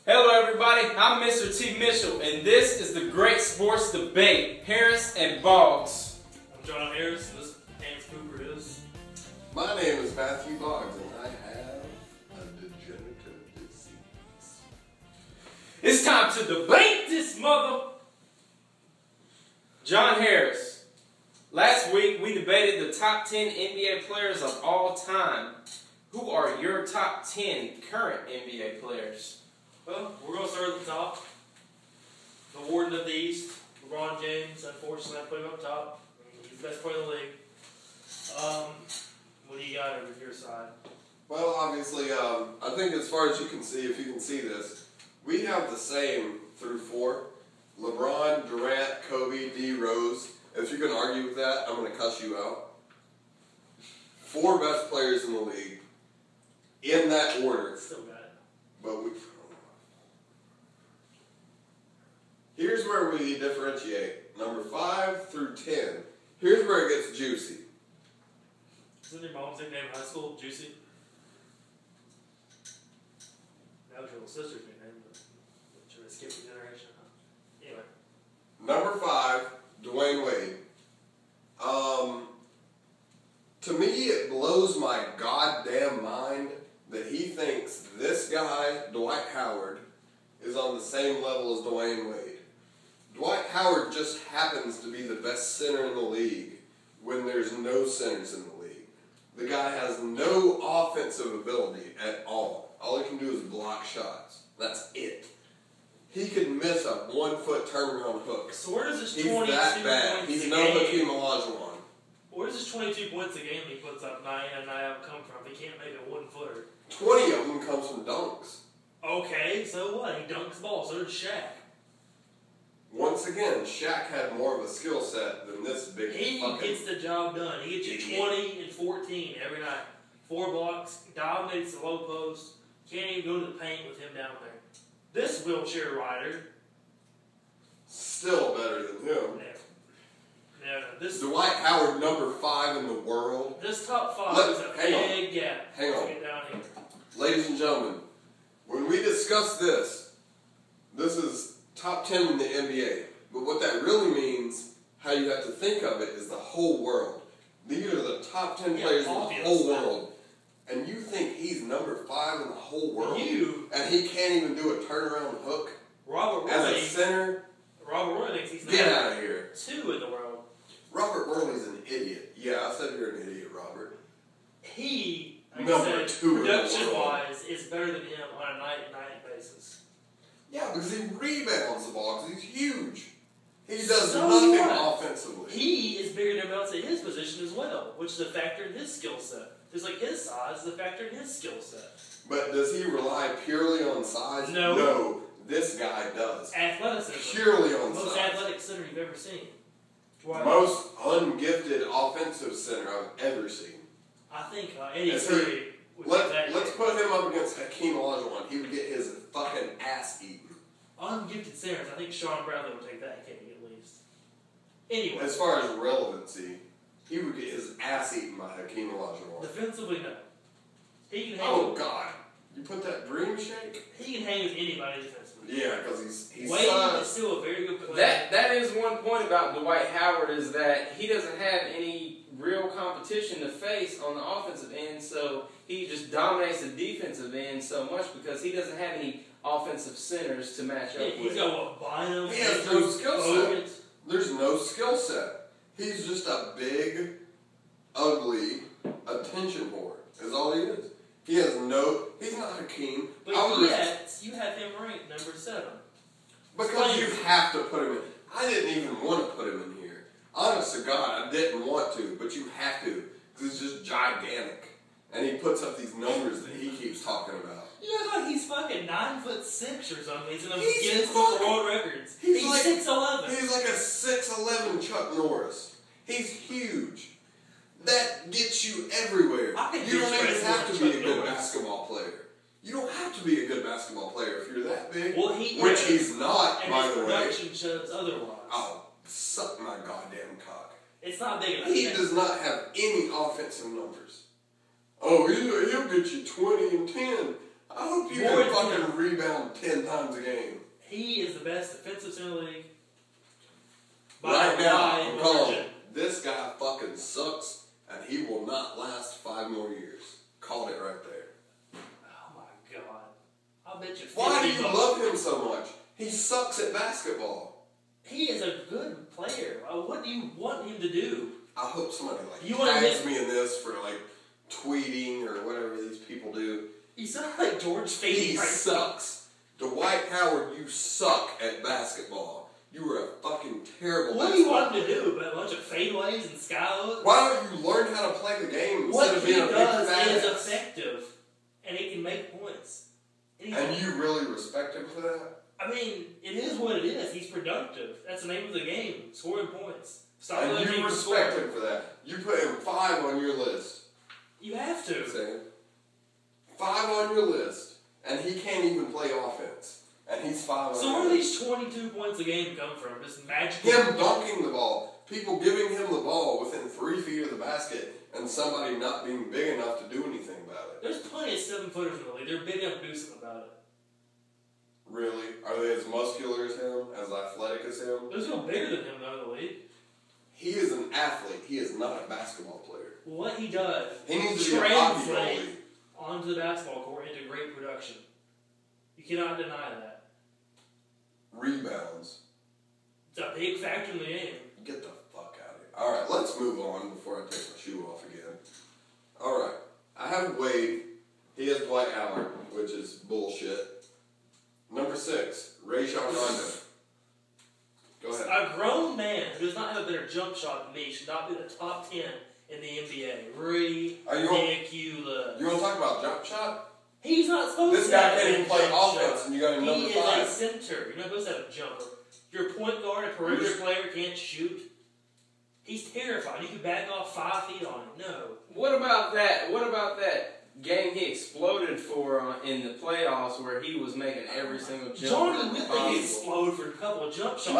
Hello everybody, I'm Mr. T. Mitchell, and this is the Great Sports Debate, Harris and Boggs. I'm John Harris, and this Hans Cooper is... My name is Matthew Boggs, and I have a degenerative disease. It's time to debate this mother... John Harris. Last week we debated the top 10 NBA players of all time. Who are your top 10 current NBA players? Well, we're going to start at the top. The Warden of the East, LeBron James. Unfortunately, I put him up top. He's the best player in the league. What do you got over your side? Well, obviously, I think as far as you can see, if you can see this, we have the same through 4. LeBron, Durant, Kobe, D. Rose. If you're going to argue with that, I'm going to cuss you out. 4 best players in the league. In that order. Still got it. But here's where we differentiate. Number 5 through 10. Here's where it gets juicy. Isn't your mom's nickname in high school Juicy? That was your little sister's nickname, but trying to skip a generation, huh? Anyway. Number 5, Dwayne Wade. To me, it blows my goddamn mind that he thinks this guy, Dwight Howard, is on the same level as Dwayne Wade. Dwight Howard just happens to be the best center in the league when there's no centers in the league. The guy has no offensive ability at all. All he can do is block shots. That's it. He can miss a 1-foot turnaround hook. So where does this He's 22 that bad. points He's a no game? Hakeem Olajuwon. Where does this 22 points a game he puts up night in and night out come from? He can't make a 1-footer. 20 of them comes from dunks. Okay, so what? He dunks the ball, so does Shaq. Once again, Shaq had more of a skill set than this big He fucking... gets the job done. He gets you 20 and 14 every night. 4 blocks, dominates the low post, can't even go to the paint with him down there. This wheelchair rider... Still better than him. No, this... Dwight Howard, number 5 in the world. This top 5 is a hang big gap. Hang Let's on. get down here. Ladies and gentlemen, when we discuss this, this is top 10 in the NBA. But what that really means, how you have to think of it, is the whole world. These are the top 10 players in the whole world. And you think he's number 5 in the whole world? And he can't even do a turnaround hook? Robert As Roy, a center? Robert Roy thinks he's Get out of here. 2 in the world. Robert Worley's an idiot. Yeah, I said you're an idiot, Robert. He, like Number I said, 2 in the world. production-wise, is better than him on a night-to-night basis. Yeah, because he rebounds the ball because he's huge. He does So nothing what? offensively. He is bigger than else at his position as well, which is a factor in his skill set. Just like his size is a factor in his skill set. But does he rely purely on size? No. No, this guy does. Athleticism. Purely on Most size. athletic center you've ever seen. Dwight. Most ungifted offensive center I've ever seen. I think Eddie Let's Curry would take that. Let's put him up against Hakeem Olajuwon. He would get his fucking ass eaten. Ungifted centers, I think Sean Bradley would take that cake at least. Anyway. As far as relevancy, he would get his ass eaten by Hakeem Olajuwon. Defensively, no. He can hang Oh, with, God. You put that dream shake? he can hang with anybody defensively. Yeah, because he's Wade is still a very good player. That is one point about Dwight Howard is that he doesn't have any real competition to face on the offensive end, so he just dominates the defensive end so much because he doesn't have any offensive centers to match up with. He's got what, Bynum? He has no skill set. Bogut. There's no skill set. He's just a big, ugly attention whore, is all he is. He has no... He's not Hakeem. But yet, you have him ranked number 7. Because you have to put him in. I didn't even want to put him in here. Honest to God, I didn't want to, but you have to. Because it's just gigantic. And he puts up these numbers that he keeps talking about. You look like he's fucking 9'6" or something. He's in the He's Guinness Book of World Records. He's like 6'11". He's like a 6'11" Chuck Norris. He's huge. That gets you everywhere. You don't even have to be a good basketball player. You don't have to be a good basketball player if you're that big. Well, which he's not, by the way. And his production shows otherwise. Oh, suck my goddamn cock. It's not big enough. He does not have any offensive numbers. Oh, he'll get you 20 and 10. I hope you More can than fucking rebound 10 times a game. He is the best defensive center in the league. Right now, wide I'm calling margin. it. This guy fucking sucks, and he will not last 5 more years. Called it right there. Oh my god. I'll bet you. Why do you $50. love him so much? He sucks at basketball. He is a good player. What do you want him to do? I hope somebody You wanna tags me in this for tweeting or whatever these people do. You sound like George Fady. He sucks. Dwight Howard, you suck at basketball. You were a fucking terrible What do you basketball want him to do? A bunch of fadeaways and skylooks? Why don't you learn how to play the game instead What of he being a big does fat is ass? effective, and he can make points. And you really respect him for that? I mean, it is what it is. He's productive. That's the name of the game. Scoring points. Stop And letting you him respect score. him for that. You put him 5 on your list. You have to. Sam. 5 on your list. And he can't even play offense. And he's 5 on So your where do list. these 22 points a game come from? Just magical. Him dunking the ball. People giving him the ball within 3 feet of the basket. And somebody not being big enough to do anything about it. There's plenty of 7-footers in the league. They're big enough to do something about it. Really? Are they as muscular as him? As athletic as him? There's no bigger than him though in the league. He is an athlete. He is not a basketball player. What he does He needs to be a hockey translate goalie. onto the basketball court into great production. You cannot deny that. Rebounds. It's a big factor in the game. Get the fuck out of here. Alright, let's move on before I take my shoe off again. Alright, I have Wade. He has Dwight Howard, which is bullshit. Number 6, Rajon Rondo. Go ahead. A grown man who does not have a better jump shot than me should not be in the top 10 in the NBA. Ridiculous. You want to talk about jump shot? He's not supposed This to guy have can't a even play jump offense, shot. and you got him He number is 5. a center. You're not supposed to have a jumper. You're a point guard, a perimeter player, can't shoot. He's terrified. You can back off 5 feet on him. No. What about that? What about that game he exploded for in the playoffs where he was making every single jump? Johnny Whitney possible? explode for a couple of jump shots.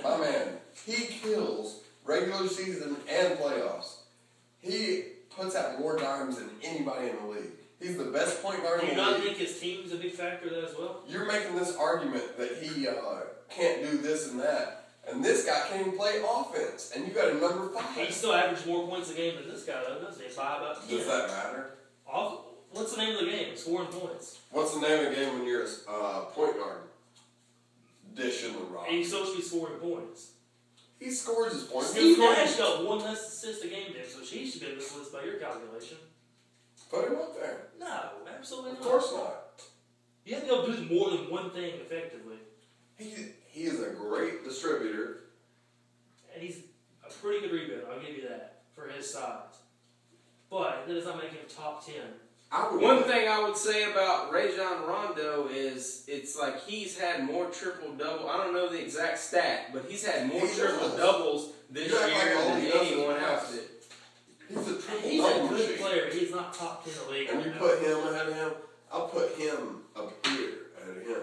My man, he kills regular season and playoffs. He puts out more dimes than anybody in the league. He's the best point guard Do in you the not league. think his team's a big factor of that as well? You're making this argument that he can't do this and that, and this guy can't even play offense, and you got a number 5. He still averaged more points a game than this guy, though, doesn't he? By about 10. Does that matter? What's the name of the game? Scoring points. What's the name of the game when you're a point guard? Dishing the rock. And he's supposed to be scoring points. He scores his points. Steve Good for him. Nash got 1 less assist a game there, so he should be in this list by your calculation. Put him up there. No, absolutely Of not. course not. You have to be able to do more than one thing effectively. He is a great distributor. And he's a pretty good rebounder, I'll give you that, for his size. But that does not make him top 10. One thing I would say about Rajon Rondo is it's like he's had more triple-double. I don't know the exact stat, but he's had more He triple-doubles this You act like year all than he does is anyone pass. else did. He's a He's triple-double a good machine. player, he's not top 10 in the league. And you right put him ahead of him, I'll put him up here ahead of him.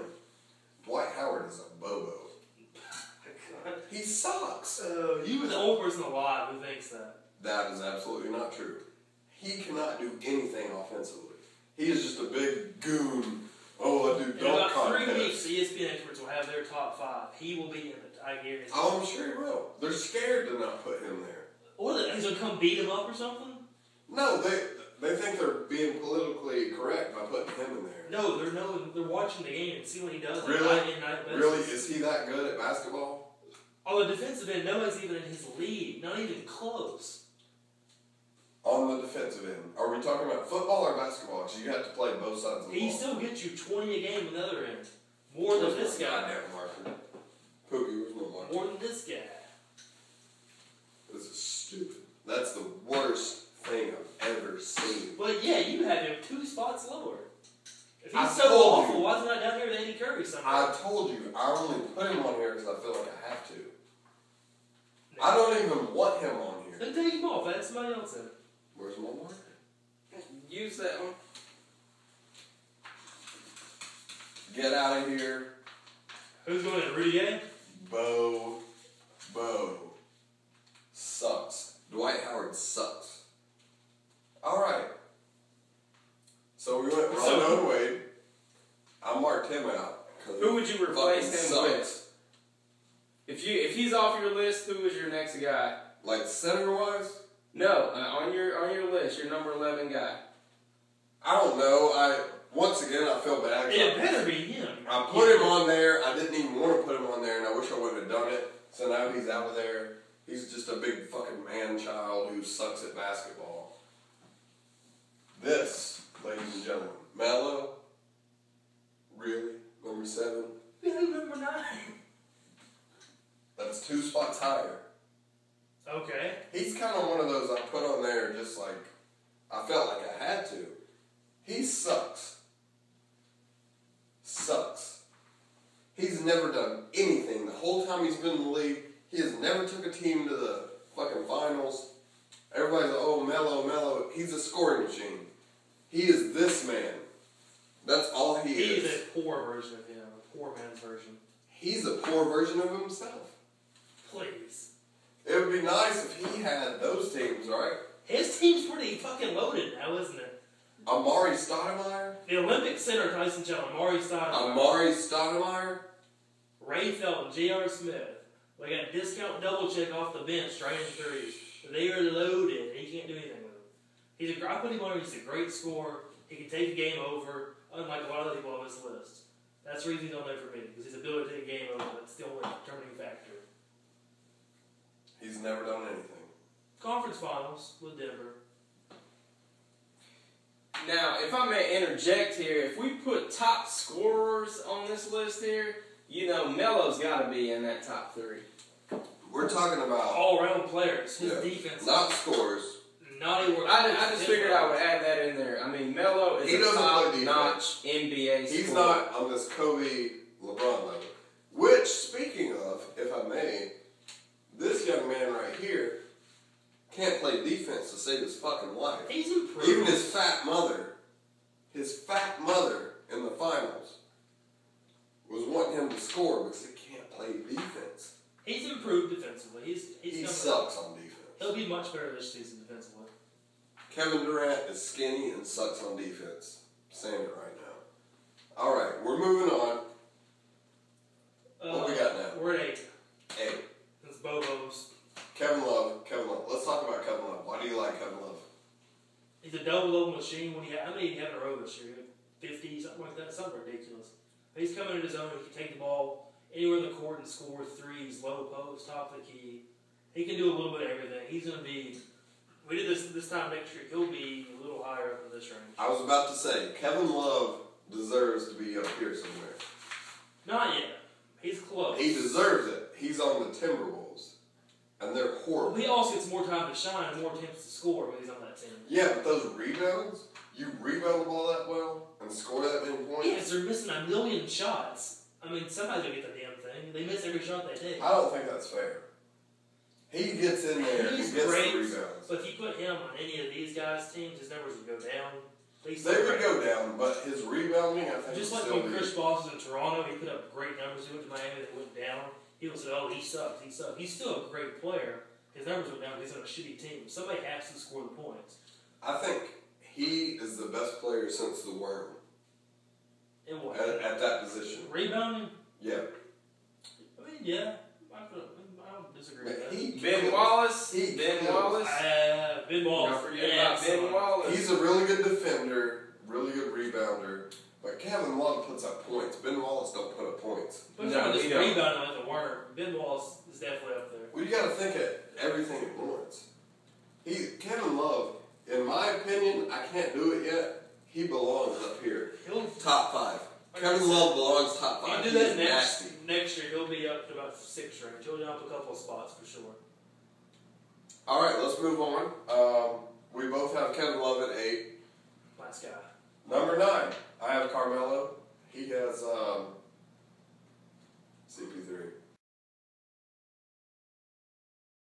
Dwight Howard is a bobo. now. He sucks. You were the only person alive who thinks that. That is absolutely not true. He cannot do anything offensively. He is just a big goon. Oh, I do In dunk about 3 contests. weeks, the ESPN experts will have their top 5. He will be in it, I guarantee. Oh, I'm sure he will. They're scared to not put him there. Or that he's going to come beat him up or something? No, they think they're being politically correct by putting him in there. No, they're watching the game and see what he does. Really? Night in, night basis. Really? Is he that good at basketball? On the defensive end, nobody's even in his league. Not even close. On the defensive end. Are we talking about football or basketball? Because you have to play both sides of the He ball. still gets you 20 a game on the other end. More than Where's this my guy. goddamn marker? Pookie, where's my marker? More than this guy. This is stupid. That's the worst thing I've ever seen. But yeah, you have him 2 spots lower. If he's I so told awful, you. why is he not down here with Eddie Curry somewhere? I told you, I only put him on here because I feel like I have to. I don't even want him on here. Then take him off. Add somebody else in. Where's my marker? Use that one. Get out of here. Who's going in? Rudy Gay? Bo sucks. Dwight Howard sucks. Alright. So we went Rondo and Wade. I marked him out. Who would you replace him sucks. with? If he's off your list, who is your next guy? Like center-wise? No, on your list, your number 11 guy. I don't know. Once again, I feel bad. It better be him. I put him on there. I didn't even want to put him on there, and I wish I would have done it. So now he's out of there. He's just a big fucking man-child who sucks at basketball. This, ladies and gentlemen, Melo. Really? Number 7? Yeah, number 9. That's 2 spots higher. Okay. He's kind of one of those I put on there just like I felt like I had to. He sucks. Sucks. He's never done anything. The whole time he's been in the league, he has never took a team to the fucking finals. Everybody's like, oh, Melo. He's a scoring machine. He is this man. That's all he is. He's a poor version of him, a poor man's version. He's a poor version of himself. Please. It would be nice if he had those teams, right? His team's pretty fucking loaded now, isn't it? Amari Stoudemire? The Olympic center, Tyson Chandler, Amari Stoudemire? Ray Felton, J.R. Smith. We got discount double check off the bench, draining threes. They are loaded. He can't do anything with them. I put him on. He's a great scorer. He can take a game over, unlike a lot of the people on this list. That's the reason he's on there for me, because his ability to take a game over. That's the only determining factor. He's never done anything. Conference finals with Denver. Now, if I may interject here, if we put top scorers on this list here, Melo's got to be in that top 3. We're talking about all-around players. His defense. Not scores. Not even. I just figured I would add that in there. I mean, Melo is a top-notch NBA scorer. He's not on this Kobe LeBron level. Which, speaking of, if I may, this young man right here can't play defense to save his fucking life. He's improved. Even his fat mother in the finals was wanting him to score because he can't play defense. He's improved defensively. He sucks on defense. He'll be much better this season defensively. Kevin Durant is skinny and sucks on defense. I'm saying it right now. All right, we're moving on. What we got now? We're at 8. 8. It's Bobo's. Kevin Love. Let's talk about Kevin Love. Why do you like Kevin Love? He's a double machine. How many did he have in a row this year? 50, something like that. Something ridiculous. But he's coming into his own. He can take the ball anywhere in the court and score threes, low post, top of the key. He can do a little bit of everything. He's going to be. We did this time next year. He'll be a little higher up in this range. I was about to say, Kevin Love deserves to be up here somewhere. Not yet. He's close. He deserves it. He's on the Timberwolves. And they're horrible. Well, he also gets more time to shine and more attempts to score when he's on that team. Yeah, but those rebounds, you rebound the ball that well and score that many points. Yeah, because they're missing a million shots. I mean, somebody's going to get the damn thing. They miss every shot they take. I don't think that's fair. He gets in there and He's gets great, the rebounds. but if you put him on any of these guys' teams, his numbers would go down. They would go down, but his rebounding, I think, just would like still when be. Chris Bosh was in Toronto, he put up great numbers. He went to Miami, they went down. People said, "Oh, he sucks. He sucks." He's still a great player. His numbers went down. He's on a shitty team. Somebody has to score the points. I think he is the best player since the Worm And what? at that position. Rebounding? Yeah. I mean, yeah. I don't disagree with that. Ben Wallace. Ben Ben Wallace. Don't forget about Ben Wallace. He's a really good defender, really good rebounder, but Kevin Love puts up points. Ben Wallace don't put up points. But No, this he don't. rebounding like a worm. Ben Wallace is definitely up there. Well, you got to think of everything at once. Kevin Love, in my opinion, I can't do it yet. He belongs up here, He'll top 5. Kevin Love belongs top 5. He'll do that He's nasty. next year. He'll be up to about 6 range. He'll jump a couple of spots for sure. All right, let's move on. We both have Kevin Love at 8. Last guy. Number 9, I have Carmelo. He has